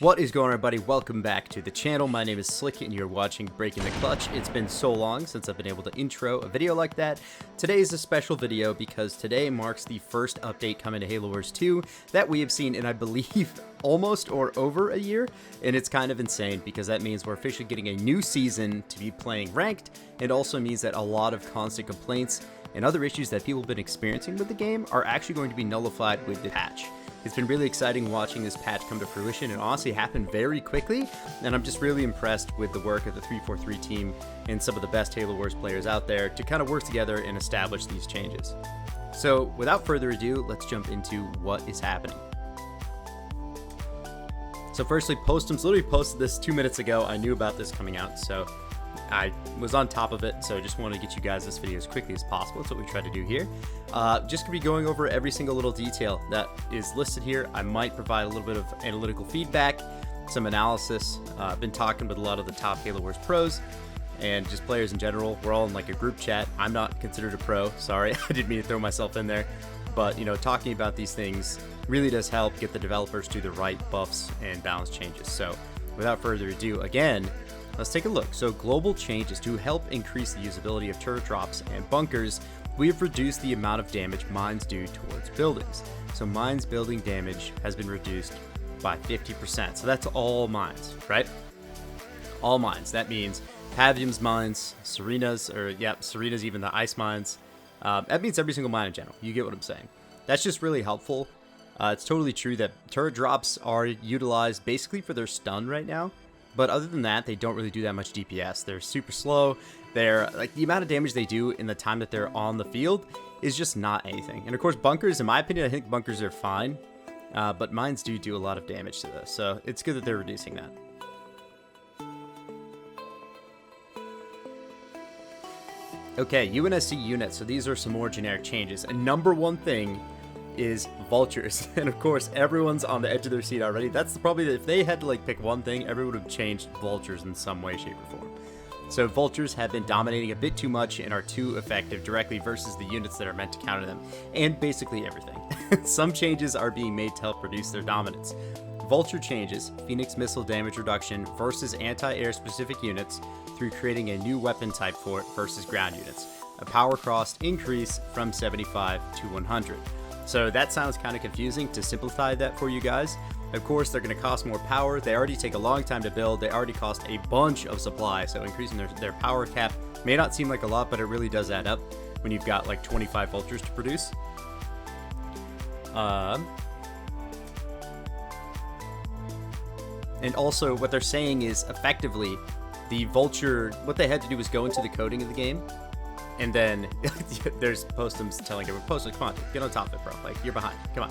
What is going on, everybody? Welcome back to the channel. My name is Slick and you're watching Breaking the Clutch. It's been so long since I've been able to intro a video like that. Today is a special video because today marks the first update coming to Halo Wars 2 that we have seen in, I believe, almost or over a year. And it's kind of insane because that means we're officially getting a new season to be playing ranked. It also means that a lot of constant complaints and other issues that people have been experiencing with the game are actually going to be nullified with the patch. It's been really exciting watching this patch come to fruition. It honestly happened very quickly, and I'm just really impressed with the work of the 343 team and some of the best Halo Wars players out there to kind of work together and establish these changes. So without further ado, let's jump into what is happening. So firstly, Postum's literally posted this 2 minutes ago. I knew about this coming out, so I was on top of it, so I just wanted to get you guys this video as quickly as possible. That's what we try to do here. Just gonna be going over every single little detail that is listed here. I might provide a little bit of analytical feedback, some analysis. I've been talking with a lot of the top Halo Wars pros and just players in general. We're all in like a group chat. I'm not considered a pro, sorry. I didn't mean to throw myself in there. But, you know, talking about these things really does help get the developers to the right buffs and balance changes. So without further ado, again, let's take a look. So global changes to help increase the usability of turret drops and bunkers. We have reduced the amount of damage mines do towards buildings. So mines building damage has been reduced by 50%. So that's all mines, right? All mines. That means Pavium's mines, Serina's, or Serina's, even the ice mines. That means every single mine in general. You get what I'm saying. That's just really helpful. It's totally true that turret drops are utilized basically for their stun right now. But other than that, they don't really do that much DPS. They're super slow. They're like, the amount of damage they do in the time that they're on the field is just not anything. And of course, bunkers, in my opinion, I think bunkers are fine. But mines do a lot of damage to this. So it's good that they're reducing that. Okay, UNSC units. So these are some more generic changes. And number one thing is vultures, and of course everyone's on the edge of their seat already. That's probably, if they had to like pick one thing, everyone would have changed vultures in some way, shape, or form. So vultures have been dominating a bit too much and are too effective directly versus the units that are meant to counter them, and basically everything. Some changes are being made to help reduce their dominance. Vulture changes Phoenix missile damage reduction versus anti-air specific units through creating a new weapon type for it versus ground units. A power cost increase from 75 to 100. So that sounds kind of confusing. To simplify that for you guys, of course, they're going to cost more power. They already take a long time to build. They already cost a bunch of supply. So increasing their power cap may not seem like a lot, but it really does add up when you've got like 25 vultures to produce. And also what they're saying is effectively the vulture, what they had to do was go into the coding of the game. And then there's Postum's telling everyone, Postum, come on, dude, get on top of it, bro. Like, you're behind. Come on.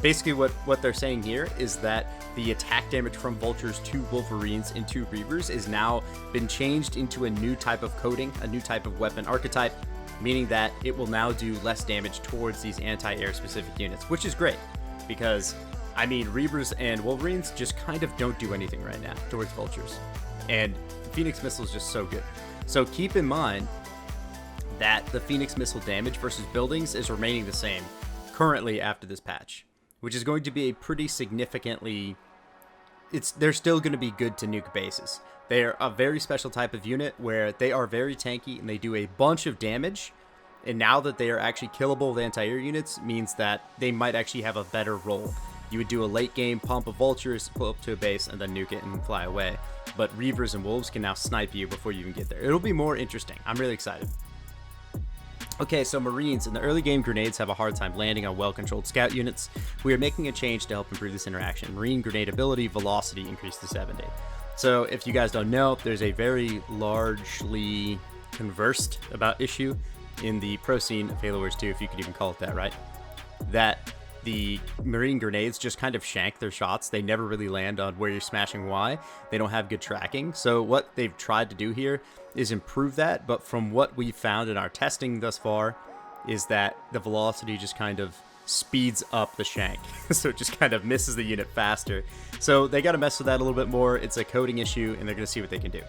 Basically, what they're saying here is that the attack damage from vultures to wolverines and to reavers is now been changed into a new type of coding, a new type of weapon archetype, meaning that it will now do less damage towards these anti-air specific units, which is great because, I mean, reavers and wolverines just kind of don't do anything right now towards vultures. And Phoenix missile is just so good. So keep in mind that the Phoenix missile damage versus buildings is remaining the same currently after this patch, which is going to be a pretty significantly, they're still going to be good to nuke bases. They're a very special type of unit where they are very tanky and they do a bunch of damage, and now that they are actually killable with anti-air units means that they might actually have a better role. You would do a late game pump of vultures, pull up to a base, and then nuke it and fly away. But reavers and wolves can now snipe you before you even get there. It'll be more interesting. I'm really excited. Okay, so Marines. In the early game, grenades have a hard time landing on well-controlled scout units. We are making a change to help improve this interaction. Marine grenade ability velocity increased to 70. So if you guys don't know, there's a very largely conversed about issue in the pro scene of Halo Wars 2, if you could even call it that, right? That the Marine grenades just kind of shank their shots. They never really land on where you're smashing Y. They don't have good tracking. So what they've tried to do here is improve that, but from what we've found in our testing thus far is that the velocity just kind of speeds up the shank. So it just kind of misses the unit faster. So they got to mess with that a little bit more. It's a coding issue, and they're going to see what they can do.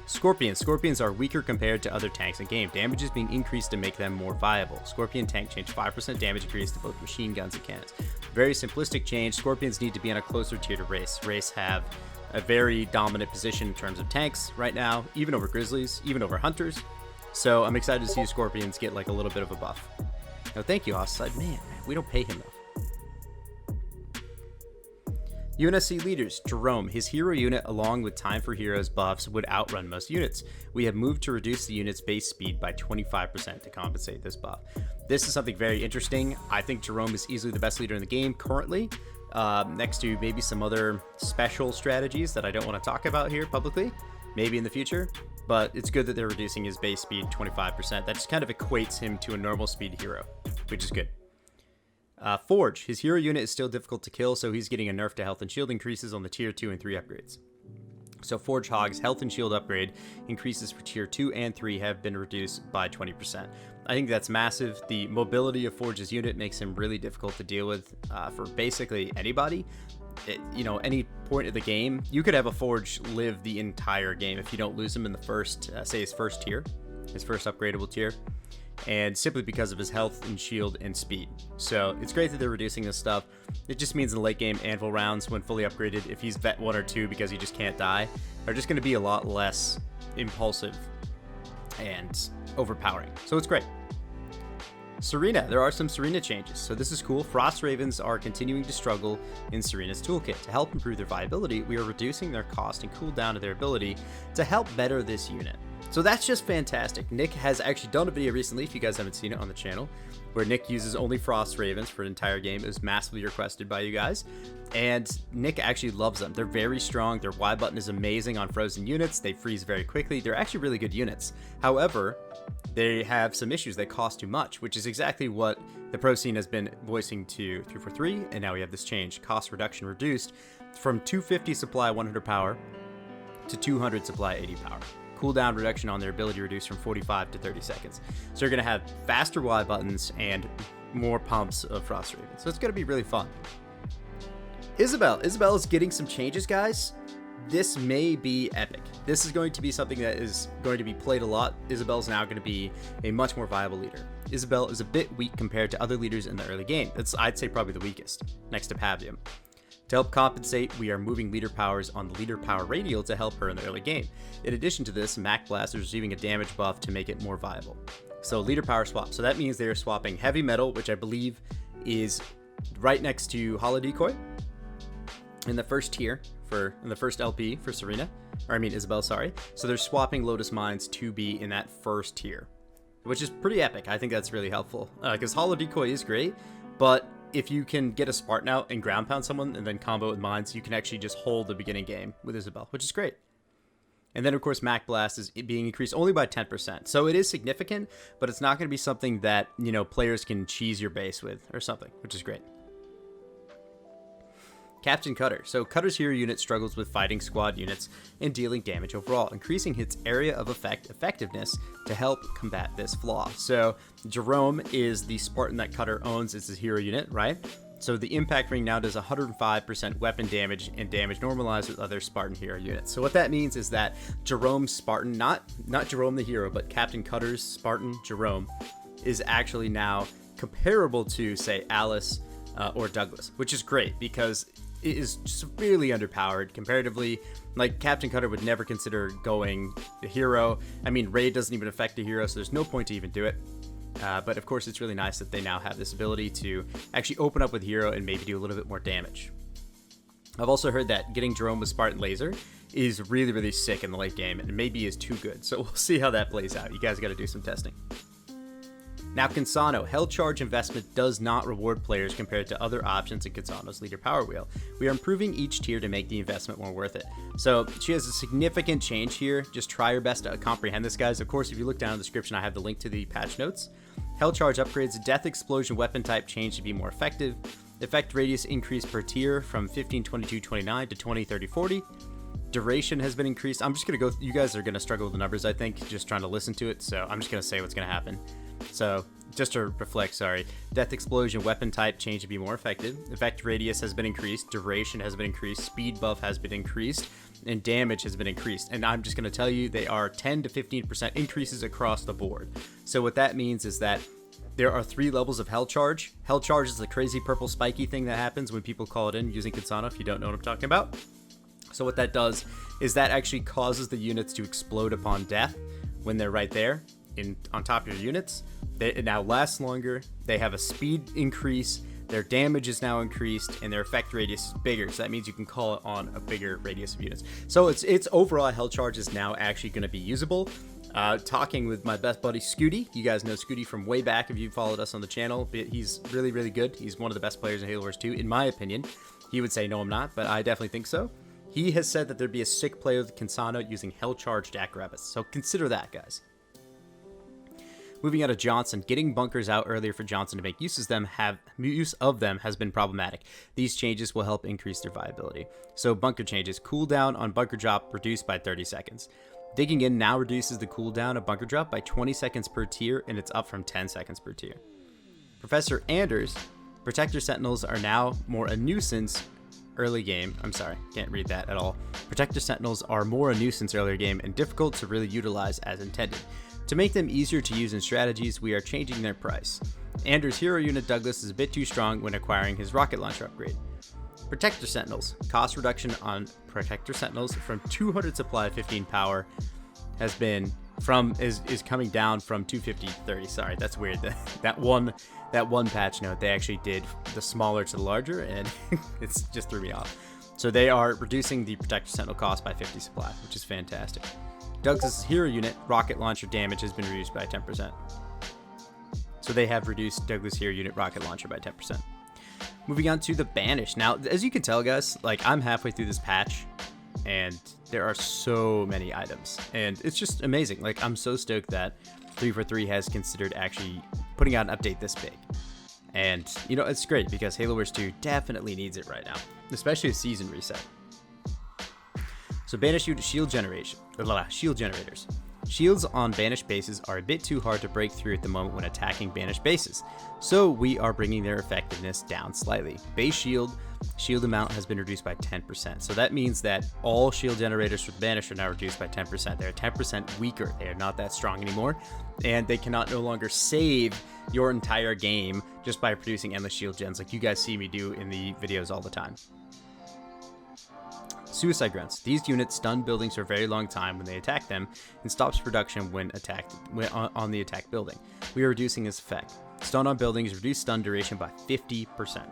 Scorpions. Scorpions are weaker compared to other tanks in game. Damage is being increased to make them more viable. Scorpion tank change 5% damage increase to both machine guns and cannons. Very simplistic change. Scorpions need to be on a closer tier to Race. Race have a very dominant position in terms of tanks right now, even over Grizzlies, even over Hunters. So I'm excited to see Scorpions get like a little bit of a buff. No, thank you, Offside. Man, we don't pay him enough. UNSC leaders, Jerome. His hero unit along with time for heroes buffs would outrun most units. We have moved to reduce the unit's base speed by 25% to compensate this buff. This is something very interesting. I think Jerome is easily the best leader in the game currently, next to maybe some other special strategies that I don't want to talk about here publicly, maybe in the future, but it's good that they're reducing his base speed 25%. That just kind of equates him to a normal speed hero, which is good. Forge. His hero unit is still difficult to kill, so he's getting a nerf to health and shield increases on the tier 2 and 3 upgrades. So Forge Hog's health and shield upgrade increases for tier 2 and 3 have been reduced by 20%. I think that's massive. The mobility of Forge's unit makes him really difficult to deal with for basically anybody. Any point of the game, you could have a Forge live the entire game if you don't lose him in the first, say his first tier, his first upgradable tier. And simply because of his health and shield and speed. So it's great that they're reducing this stuff. It just means in the late game Anvil rounds, when fully upgraded, if he's vet 1 or 2 because he just can't die, are just going to be a lot less impulsive and overpowering. So it's great. Serina. There are some Serina changes, so this is cool. Frost Ravens are continuing to struggle in Serina's toolkit. To help improve their viability, we are reducing their cost and cooldown of their ability to help better this unit. So that's just fantastic. Nick has actually done a video recently, if you guys haven't seen it on the channel, where Nick uses only Frost Ravens for an entire game. It was massively requested by you guys, and Nick actually loves them. They're very strong. Their Y button is amazing on frozen units. They freeze very quickly. They're actually really good units. However, they have some issues. They cost too much, which is exactly what the pro scene has been voicing to 343, and now we have this change. Cost reduction reduced from 250 supply 100 power to 200 supply 80 power. Cooldown reduction on their ability reduced from 45 to 30 seconds. So you're going to have faster Y buttons and more pumps of Frost Raven. So it's going to be really fun. Isabel is getting some changes, guys. This may be epic. This is going to be something that is going to be played a lot. Isabel's now going to be a much more viable leader. Isabel is a bit weak compared to other leaders in the early game. It's, I'd say, probably the weakest, next to Pavium. To help compensate, we are moving leader powers on the leader power radial to help her in the early game. In addition to this, Mac Blast is receiving a damage buff to make it more viable. So leader power swap. So that means they are swapping heavy metal, which I believe is right next to Holo Decoy in the first tier in the first LP for Serina, or I mean Isabel, sorry. So they're swapping Lotus Mines to be in that first tier, which is pretty epic. I think that's really helpful because Holo Decoy is great, but if you can get a Spartan out and ground pound someone and then combo with mines, you can actually just hold the beginning game with Isabel, which is great. And then, of course, Mac Blast is being increased only by 10%. So it is significant, but it's not going to be something that, players can cheese your base with or something, which is great. Captain Cutter. So Cutter's hero unit struggles with fighting squad units and dealing damage overall, increasing its area of effectiveness to help combat this flaw. So Jerome is the Spartan that Cutter owns as his hero unit, right? So the impact ring now does 105% weapon damage and damage normalized with other Spartan hero units. So what that means is that Jerome's Spartan, not Jerome the hero, but Captain Cutter's Spartan Jerome is actually now comparable to, say, Alice or Douglas, which is great because it is severely underpowered comparatively. Like, Captain Cutter would never consider going the hero. I mean, raid doesn't even affect the hero, so there's no point to even do it. But of course, it's really nice that they now have this ability to actually open up with hero and maybe do a little bit more damage. I've also heard that getting Jerome with Spartan Laser is really, really sick in the late game, and maybe is too good. So we'll see how that plays out. You guys got to do some testing. Now, Kinsano. Held charge investment does not reward players compared to other options in Kinsano's leader power wheel. We are improving each tier to make the investment more worth it. So she has a significant change here. Just try your best to comprehend this, guys. Of course, if you look down in the description, I have the link to the patch notes. Held charge upgrades. Death explosion weapon type change to be more effective. Effect radius increase per tier from 15, 22, 29 to 20, 30, 40. Duration has been increased. I'm just going to go. You guys are going to struggle with the numbers, I think, just trying to listen to it. So I'm just going to say what's going to happen. So just to reflect, sorry. Death Explosion weapon type changed to be more effective. Effect radius has been increased. Duration has been increased. Speed buff has been increased. And damage has been increased. And I'm just going to tell you, they are 10 to 15% increases across the board. So what that means is that there are 3 levels of Hell Charge. Hell Charge is the crazy purple spiky thing that happens when people call it in using Kinsano, if you don't know what I'm talking about. So what that does is that actually causes the units to explode upon death when they're right there on top of your units. It now lasts longer. They have a speed increase. Their damage is now increased, and their effect radius is bigger. So that means you can call it on a bigger radius of units. So it's overall Hell Charge is now actually going to be usable. Talking with my best buddy Scooty. You guys know Scooty from way back if you followed us on the channel. He's really, really good. He's one of the best players in Halo Wars 2, in my opinion. He would say, no, I'm not, but I definitely think so. He has said that there'd be a sick play with Kinsano using Hell Charge Jackrabbits. So consider that, guys. Moving on to Johnson, getting bunkers out earlier for Johnson to make use of them has been problematic. These changes will help increase their viability. So bunker changes, cooldown on bunker drop reduced by 30 seconds. Digging in now reduces the cooldown of bunker drop by 20 seconds per tier, and it's up from 10 seconds per tier. Professor Anders, Protector Sentinels are now more a nuisance early game. I'm sorry, can't read that at all. Protector Sentinels are more a nuisance earlier game and difficult to really utilize as intended. To make them easier to use in strategies, we are changing their price. Anders' hero unit Douglas is a bit too strong when acquiring his rocket launcher upgrade. Protector Sentinels. Cost reduction on Protector Sentinels from 200 supply 15 power has been is coming down from 250 30. Sorry, that's weird. That one patch note, they actually did the smaller to the larger, and it's just threw me off. So they are reducing the Protector Sentinel cost by 50 supply, which is fantastic. Douglas' hero unit rocket launcher damage has been reduced by 10%. So they have reduced Douglas' hero unit rocket launcher by 10%. Moving on to the Banished. Now, as you can tell, guys, like I'm halfway through this patch, and there are so many items, and it's just amazing. Like I'm so stoked that 343 has considered actually putting out an update this big. And you know, it's great because Halo Wars 2 definitely needs it right now, especially a season reset. So Banished shield generators. Shields on Banished bases are a bit too hard to break through at the moment when attacking Banished bases, so we are bringing their effectiveness down slightly. Base shield amount has been reduced by 10%, so that means that all shield generators for the Banished are now reduced by 10%. They're 10% weaker. They are not that strong anymore, and they cannot no longer save your entire game just by producing endless shield gens like you guys see me do in the videos all the time. Suicide Grunts. These units stun buildings for a very long time when they attack them and stops production when on the attacked building. We are reducing this effect. Stun on buildings reduce stun duration by 50%.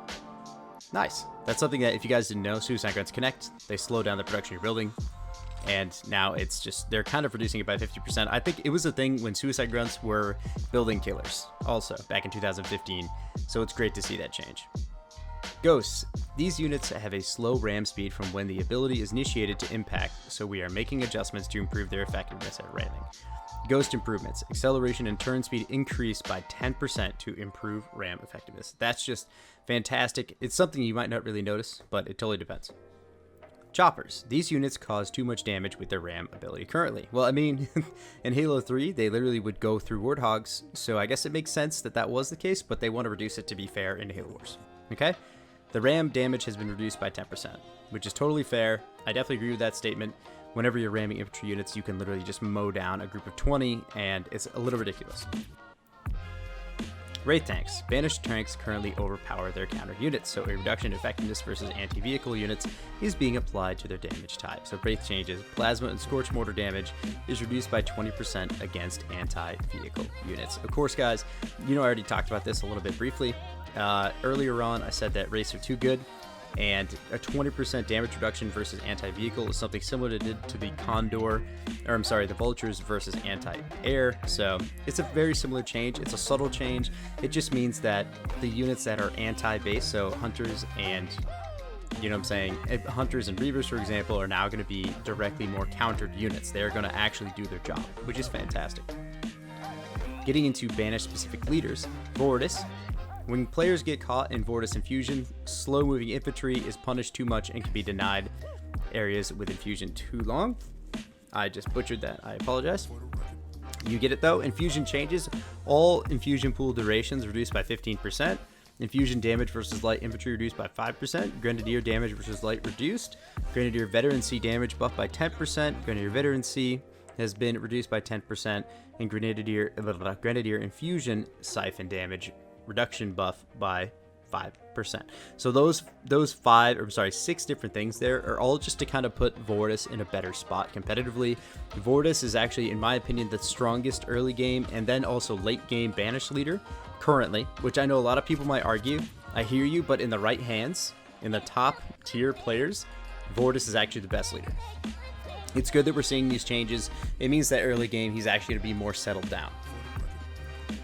Nice. That's something that if you guys didn't know, Suicide Grunts connect. They slow down the production of your building. And now it's just, they're kind of reducing it by 50%. I think it was a thing when Suicide Grunts were building killers also back in 2015. So it's great to see that change. Ghosts. These units have a slow ram speed from when the ability is initiated to impact, so we are making adjustments to improve their effectiveness at ramming. Ghost improvements. Acceleration and turn speed increased by 10% to improve ram effectiveness. That's just fantastic. It's something you might not really notice, but it totally depends. Choppers. These units cause too much damage with their ram ability currently. Well, I mean, in Halo 3, they literally would go through Warthogs, so I guess it makes sense that was the case, but they want to reduce it to be fair in Halo Wars. Okay? The ram damage has been reduced by 10%, which is totally fair. I definitely agree with that statement. Whenever you're ramming infantry units, you can literally just mow down a group of 20, and it's a little ridiculous. Wraith tanks. Banished tanks currently overpower their counter units, so a reduction in effectiveness versus anti-vehicle units is being applied to their damage type. So Wraith changes. Plasma and Scorch Mortar damage is reduced by 20% against anti-vehicle units. Of course, guys, you know I already talked about this a little bit briefly. Earlier on, I said that Wraiths are too good, and a 20% damage reduction versus anti-vehicle is something similar to the Vultures versus anti-air. So it's a very similar change. It's a subtle change. It just means that the units that are anti-base, so Hunters and, you know what I'm saying, Hunters and Reavers, for example, are now going to be directly more countered units. They're going to actually do their job, which is fantastic. Getting into Banished specific leaders, Voridus. When players get caught in Voridus infusion, slow-moving infantry is punished too much and can be denied areas with infusion too long. I just butchered that. I apologize. You get it though. Infusion changes. All infusion pool durations reduced by 15%. Infusion damage versus light infantry reduced by 5%. Grenadier damage versus light reduced. Grenadier veterancy damage buffed by 10%. Grenadier veterancy has been reduced by 10%. And Grenadier infusion siphon damage reduction buff by 5%. So those 6 different things there are all just to kind of put Voridus in a better spot competitively. Voridus is actually, in my opinion, the strongest early game and then also late game Banished leader currently, which I know a lot of people might argue. I hear you, but in the right hands, in the top tier players, Voridus is actually the best leader. It's good that we're seeing these changes. It means that early game he's actually going to be more settled down.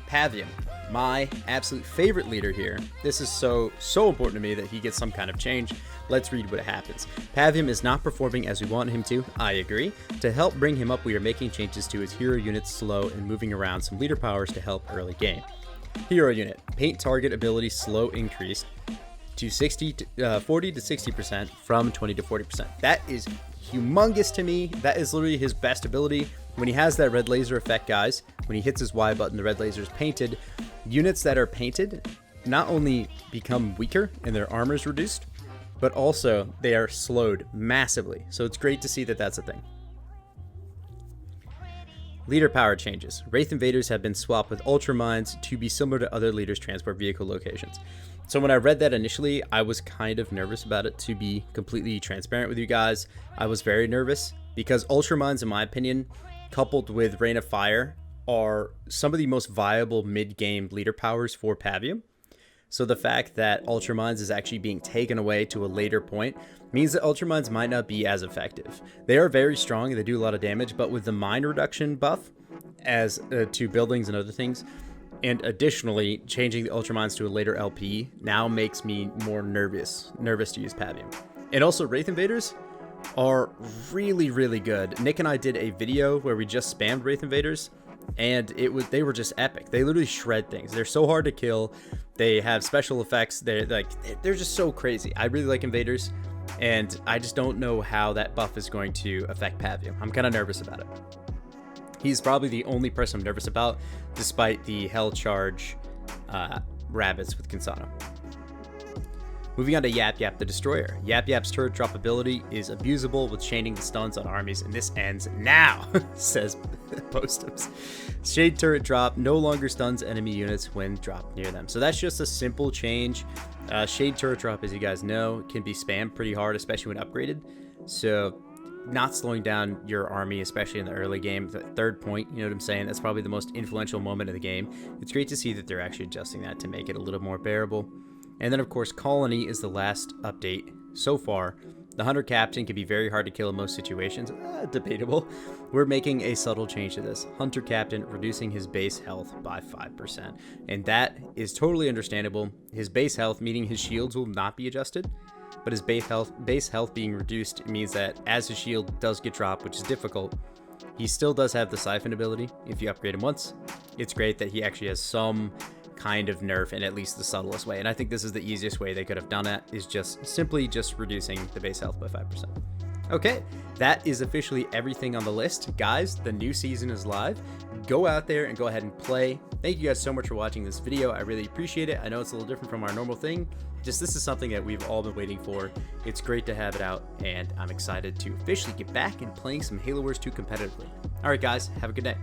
Pavium, my absolute favorite leader here. This is so important to me that he gets some kind of change. Let's read what happens. Pavium is not performing as we want him to. I agree. To help bring him up, we are making changes to his hero unit's slow and moving around some leader powers to help early game. Hero unit, paint target ability slow increased to 40 to 60% from 20 to 40%. That is humongous to me. That is literally his best ability. When he has that red laser effect, guys, when he hits his Y button, the red laser is painted. Units that are painted not only become weaker and their armor is reduced, but also they are slowed massively. So it's great to see that that's a thing. Leader power changes. Wraith Invaders have been swapped with Ultramines to be similar to other leaders' transport vehicle locations. So when I read that initially, I was kind of nervous about it, to be completely transparent with you guys. I was very nervous because Ultramines, in my opinion, coupled with Rain of Fire, are some of the most viable mid-game leader powers for Pavium. So the fact that Ultramines is actually being taken away to a later point means that Ultramines might not be as effective. They are very strong, they do a lot of damage, but with the mine reduction buff as to buildings and other things, and additionally changing the Ultramines to a later LP now makes me more nervous to use Pavium. And also Wraith Invaders are really, really good. Nick and I did a video where we just spammed Wraith Invaders, and they were just epic. They literally shred things. They're so hard to kill. They have special effects. They're just so crazy. I really like Invaders, and I just don't know how that buff is going to affect Pavium. I'm kind of nervous about it. He's probably the only person I'm nervous about, despite the Hell Charge rabbits with Kinsano. Moving on to YapYap the Destroyer. YapYap's turret drop ability is abusable with chaining the stuns on armies, and this ends now, says Postums. Shade turret drop no longer stuns enemy units when dropped near them. So that's just a simple change. Shade turret drop, as you guys know, can be spammed pretty hard, especially when upgraded. So not slowing down your army, especially in the early game. The third point, you know what I'm saying? That's probably the most influential moment of the game. It's great to see that they're actually adjusting that to make it a little more bearable. And then, of course, Colony is the last update so far. The Hunter Captain can be very hard to kill in most situations. Debatable. We're making a subtle change to this. Hunter Captain reducing his base health by 5%. And that is totally understandable. His base health, meaning his shields, will not be adjusted. But his base health being reduced means that as his shield does get dropped, which is difficult, he still does have the Siphon ability if you upgrade him once. It's great that he actually has some kind of nerf in at least the subtlest way, and I think this is the easiest way they could have done it, is just simply reducing the base health by 5%. Okay, that is officially everything on the list. Guys, the new season is live. Go out there and go ahead and play. Thank you guys so much for watching this video. I really appreciate it. I know it's a little different from our normal thing. This is something that we've all been waiting for. It's great to have it out, and I'm excited to officially get back and playing some Halo Wars 2 competitively. All right, guys, have a good day.